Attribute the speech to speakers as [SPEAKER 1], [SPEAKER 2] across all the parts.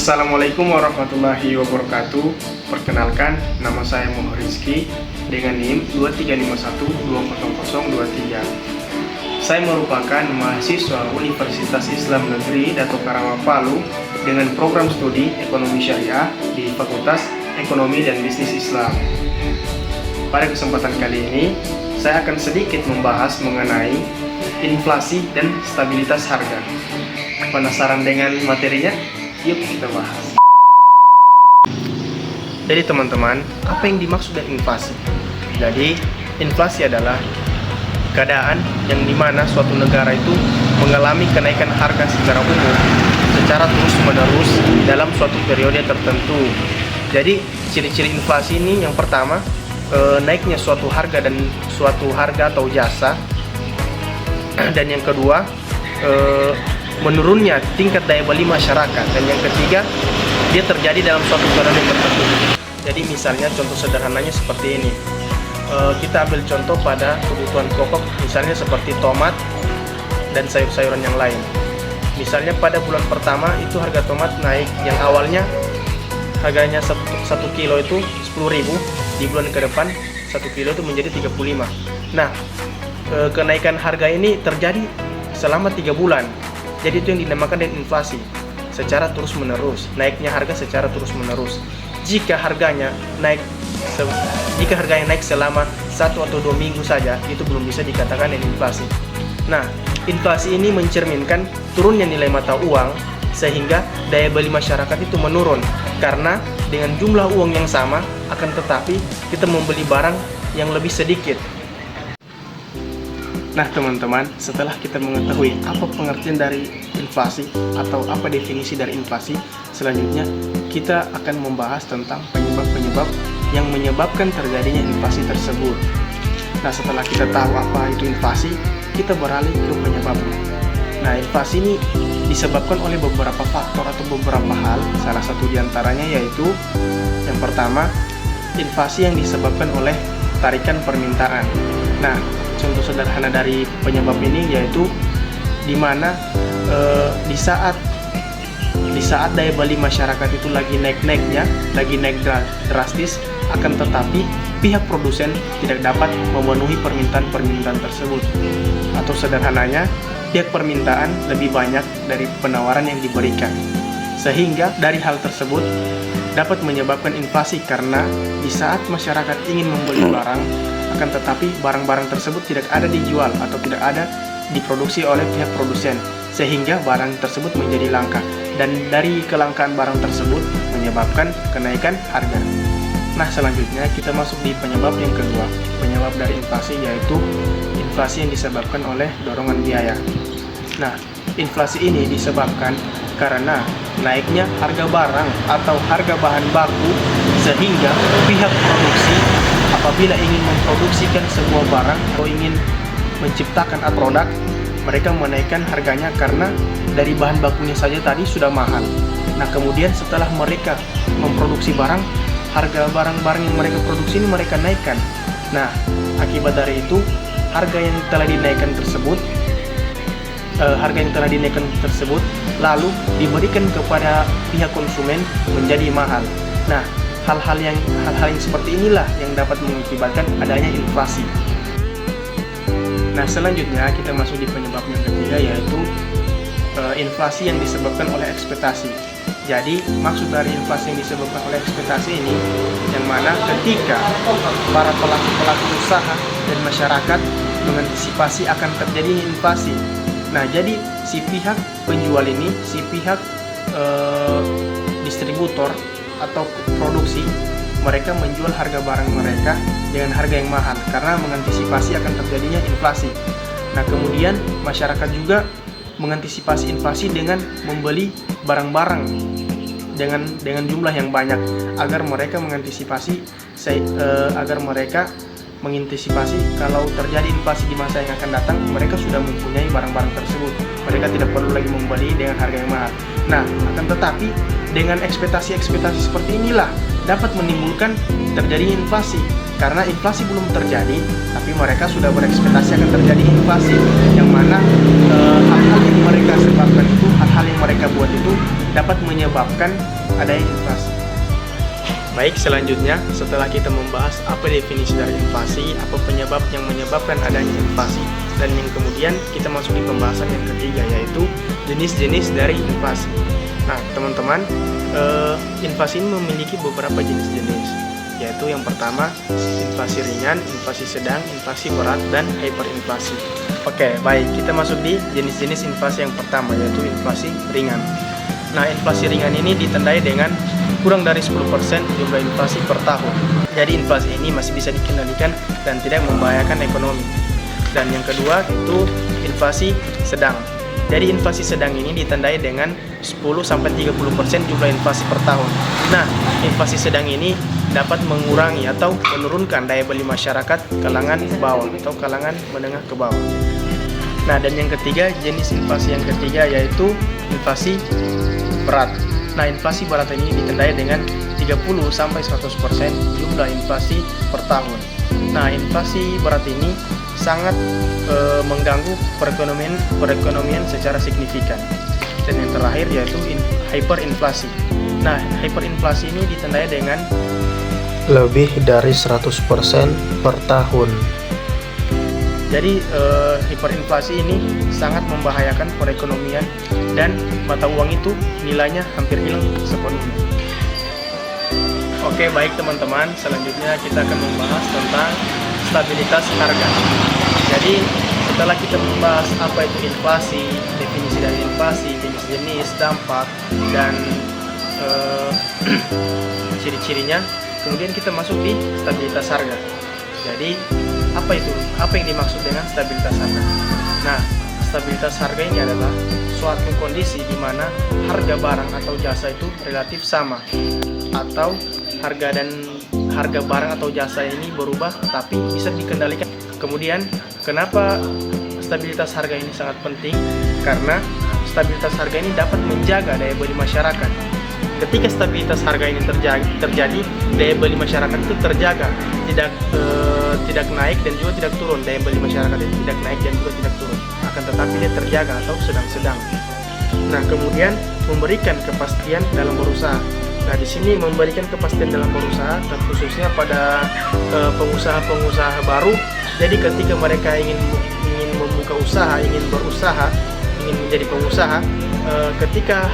[SPEAKER 1] Assalamualaikum warahmatullahi wabarakatuh. Perkenalkan, nama saya Muhammad Rizky dengan NIM 2351200023. Saya merupakan mahasiswa Universitas Islam Negeri Dato Karama Palu dengan program studi Ekonomi Syariah di Fakultas Ekonomi dan Bisnis Islam. Pada kesempatan kali ini, saya akan sedikit membahas mengenai inflasi dan stabilitas harga. Penasaran dengan materinya? Yuk kita bahas. Jadi teman-teman, apa yang dimaksud dengan inflasi? Jadi, inflasi adalah keadaan yang dimana suatu negara itu mengalami kenaikan harga secara umum secara terus-menerus dalam suatu periode tertentu. Jadi, ciri-ciri inflasi ini yang pertama, naiknya suatu harga atau jasa. Dan yang kedua, menurunnya tingkat daya beli masyarakat. Dan yang ketiga, dia terjadi dalam suatu periode tertentu. Jadi misalnya contoh sederhananya seperti ini. Kita ambil contoh pada kebutuhan pokok, misalnya seperti tomat dan sayur-sayuran yang lain. Misalnya pada bulan pertama itu harga tomat naik, yang awalnya harganya 1 kilo itu 10.000, di bulan ke depan 1 kilo itu menjadi 35. Nah, kenaikan harga ini terjadi selama 3 bulan. Jadi itu yang dinamakan dengan inflasi, secara terus-menerus, naiknya harga secara terus-menerus. Jika harganya naik selama 1 atau 2 minggu saja, itu belum bisa dikatakan dengan inflasi. Nah, inflasi ini mencerminkan turunnya nilai mata uang, sehingga daya beli masyarakat itu menurun. Karena dengan jumlah uang yang sama, akan tetapi kita membeli barang yang lebih sedikit. Nah teman-teman, setelah kita mengetahui apa pengertian dari inflasi atau apa definisi dari inflasi, selanjutnya kita akan membahas tentang penyebab-penyebab yang menyebabkan terjadinya inflasi tersebut. Nah setelah kita tahu apa itu inflasi, kita beralih ke penyebabnya. Nah inflasi ini disebabkan oleh beberapa faktor atau beberapa hal. Salah satu diantaranya yaitu yang pertama, inflasi yang disebabkan oleh tarikan permintaan. Nah, contoh sederhana dari penyebab ini yaitu di mana di saat daya beli masyarakat itu lagi naik-naiknya, lagi naik drastis, akan tetapi pihak produsen tidak dapat memenuhi permintaan tersebut. Atau sederhananya, pihak permintaan lebih banyak dari penawaran yang diberikan. Sehingga dari hal tersebut dapat menyebabkan inflasi karena di saat masyarakat ingin membeli barang, akan tetapi barang-barang tersebut tidak ada dijual atau tidak ada diproduksi oleh pihak produsen, sehingga barang tersebut menjadi langka. Dan dari kelangkaan barang tersebut menyebabkan kenaikan harga. Nah selanjutnya kita masuk di penyebab yang kedua. Penyebab dari inflasi yaitu inflasi yang disebabkan oleh dorongan biaya. Nah inflasi ini disebabkan karena naiknya harga barang atau harga bahan baku, sehingga pihak produksi apabila ingin memproduksikan sebuah barang atau ingin menciptakan produk, mereka menaikkan harganya karena dari bahan bakunya saja tadi sudah mahal. Nah kemudian setelah mereka memproduksi barang, harga barang-barang yang mereka produksi ini mereka naikkan. Nah akibat dari itu harga yang telah dinaikkan tersebut lalu diberikan kepada pihak konsumen menjadi mahal. Nah hal-hal yang seperti inilah yang dapat mengakibatkan adanya inflasi. Nah selanjutnya kita masuk di penyebab yang ketiga yaitu inflasi yang disebabkan oleh ekspektasi. Jadi maksud dari inflasi yang disebabkan oleh ekspektasi ini yang mana ketika para pelaku usaha dan masyarakat mengantisipasi akan terjadinya inflasi. Nah jadi si pihak penjual ini, si pihak distributor atau produksi, mereka menjual harga barang mereka dengan harga yang mahal karena mengantisipasi akan terjadinya inflasi. Nah kemudian masyarakat juga mengantisipasi inflasi dengan membeli barang-barang dengan jumlah yang banyak agar mereka mengantisipasi kalau terjadi inflasi di masa yang akan datang, mereka sudah mempunyai barang-barang tersebut. Mereka tidak perlu lagi membeli dengan harga yang mahal. Nah, akan tetapi dengan ekspektasi seperti inilah dapat menimbulkan terjadi inflasi. Karena inflasi belum terjadi, tapi mereka sudah berekspektasi akan terjadi inflasi, yang mana hal-hal yang mereka sebabkan itu, hal-hal yang mereka buat itu dapat menyebabkan adanya inflasi. Baik, selanjutnya setelah kita membahas apa definisi dari inflasi, apa penyebab yang menyebabkan adanya inflasi, dan yang kemudian kita masuk di pembahasan yang ketiga, yaitu jenis-jenis dari inflasi. Nah, teman-teman, inflasi ini memiliki beberapa jenis-jenis, yaitu yang pertama inflasi ringan, inflasi sedang, inflasi berat, dan hyperinflasi. Oke, baik, kita masuk di jenis-jenis inflasi yang pertama, yaitu inflasi ringan. Nah, inflasi ringan ini ditandai dengan kurang dari 10% jumlah inflasi per tahun. Jadi inflasi ini masih bisa dikendalikan dan tidak membahayakan ekonomi. Dan yang kedua itu inflasi sedang. Jadi inflasi sedang ini ditandai dengan 10-30% jumlah inflasi per tahun. Nah, inflasi sedang ini dapat mengurangi atau menurunkan daya beli masyarakat kalangan bawah atau kalangan menengah ke bawah. Nah, dan yang ketiga, jenis inflasi yang ketiga yaitu inflasi berat. Nah, inflasi berat ini ditandai dengan 30-100% jumlah inflasi per tahun. Nah, inflasi berat ini sangat mengganggu perekonomian secara signifikan. Dan yang terakhir yaitu hyperinflasi. Nah, hyperinflasi ini ditandai dengan
[SPEAKER 2] lebih dari 100% per tahun.
[SPEAKER 1] Jadi hiperinflasi ini sangat membahayakan perekonomian dan mata uang itu nilainya hampir hilang sepenuhnya. Oke, baik teman-teman, selanjutnya kita akan membahas tentang stabilitas harga. Jadi setelah kita membahas apa itu inflasi, definisi dari inflasi, jenis-jenis, dampak, dan ciri-cirinya, kemudian kita masuk di stabilitas harga. Jadi apa itu? Apa yang dimaksud dengan stabilitas harga? Nah, stabilitas harga ini adalah suatu kondisi di mana harga barang atau jasa itu relatif sama, atau harga barang atau jasa ini berubah tapi bisa dikendalikan. Kemudian kenapa stabilitas harga ini sangat penting? Karena stabilitas harga ini dapat menjaga daya beli masyarakat. Ketika stabilitas harga ini terjadi, daya beli masyarakat itu terjaga, tidak naik dan juga tidak turun. Daya beli masyarakat itu tidak naik dan juga tidak turun, akan tetapi dia terjaga atau sedang-sedang. Nah, kemudian memberikan kepastian dalam berusaha. Nah, di sini memberikan kepastian dalam berusaha, khususnya pada pengusaha-pengusaha baru. Jadi ketika mereka ingin membuka usaha, ingin berusaha, ingin menjadi pengusaha, ketika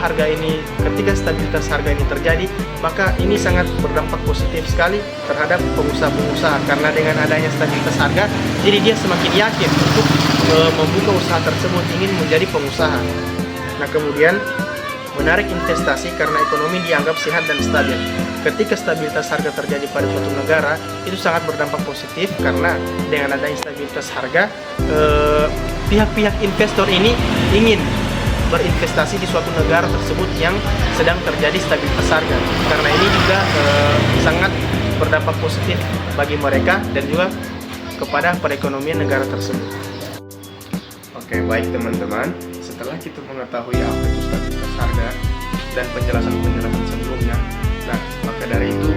[SPEAKER 1] stabilitas harga ini terjadi, maka ini sangat berdampak positif sekali terhadap pengusaha-pengusaha, karena dengan adanya stabilitas harga, jadi dia semakin yakin untuk membuka usaha tersebut, ingin menjadi pengusaha. Nah, kemudian menarik investasi karena ekonomi dianggap sehat dan stabil. Ketika stabilitas harga terjadi pada suatu negara, itu sangat berdampak positif karena dengan adanya stabilitas harga, pihak-pihak investor ini ingin berinvestasi di suatu negara tersebut yang sedang terjadi stabilitas harga. Karena ini juga sangat berdampak positif bagi mereka dan juga kepada perekonomian negara tersebut. Oke, baik teman-teman. Setelah kita mengetahui apa itu stabilitas harga dan penjelasan-penjelasan sebelumnya, nah maka dari itu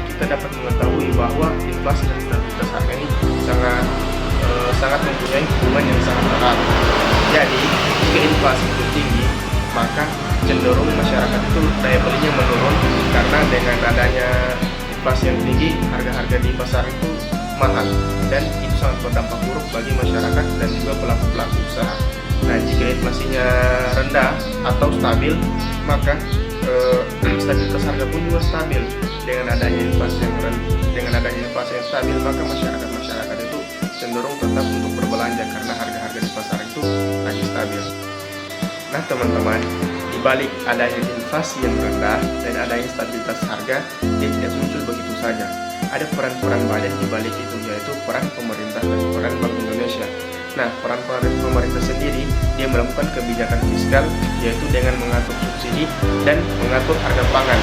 [SPEAKER 1] kita dapat mengetahui bahwa inflasi dan stabilitas harga ini sangat mempunyai hubungan yang sangat erat. Jadi jika inflasi itu tinggi, maka cenderung masyarakat itu daya belinya menurun, karena dengan adanya inflasi yang tinggi, harga-harga di pasar itu mahal, dan itu sangat berdampak buruk bagi masyarakat dan juga pelaku-pelaku usaha. Nah, jika inflasinya rendah atau stabil, maka stabilitas harga pun juga stabil. Dengan adanya inflasi yang stabil, maka masyarakat itu cenderung tetap untuk berbelanja karena harga-harga di pasar itu lagi stabil. Nah, teman-teman, di balik adanya inflasi yang rendah dan adanya stabilitas harga, dia tidak muncul begitu saja. Ada peran-peran banyak di balik itu, yaitu peran pemerintah dan peran Bank Indonesia. Nah, peran pemerintah sendiri, dia melakukan kebijakan fiskal, yaitu dengan mengatur subsidi dan mengatur harga pangan.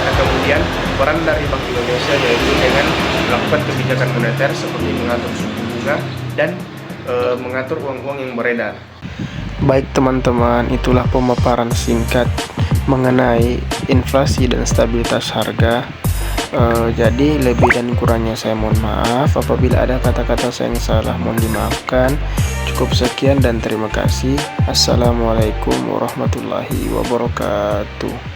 [SPEAKER 1] Nah, kemudian peran dari Bank Indonesia yaitu dengan melakukan kebijakan moneter seperti mengatur suku bunga dan mengatur uang-uang yang beredar.
[SPEAKER 2] Baik teman-teman, itulah pemaparan singkat mengenai inflasi dan stabilitas harga. Jadi lebih dan kurangnya saya mohon maaf. Apabila ada kata-kata saya yang salah, mohon dimaafkan. Cukup sekian dan terima kasih. Assalamualaikum warahmatullahi wabarakatuh.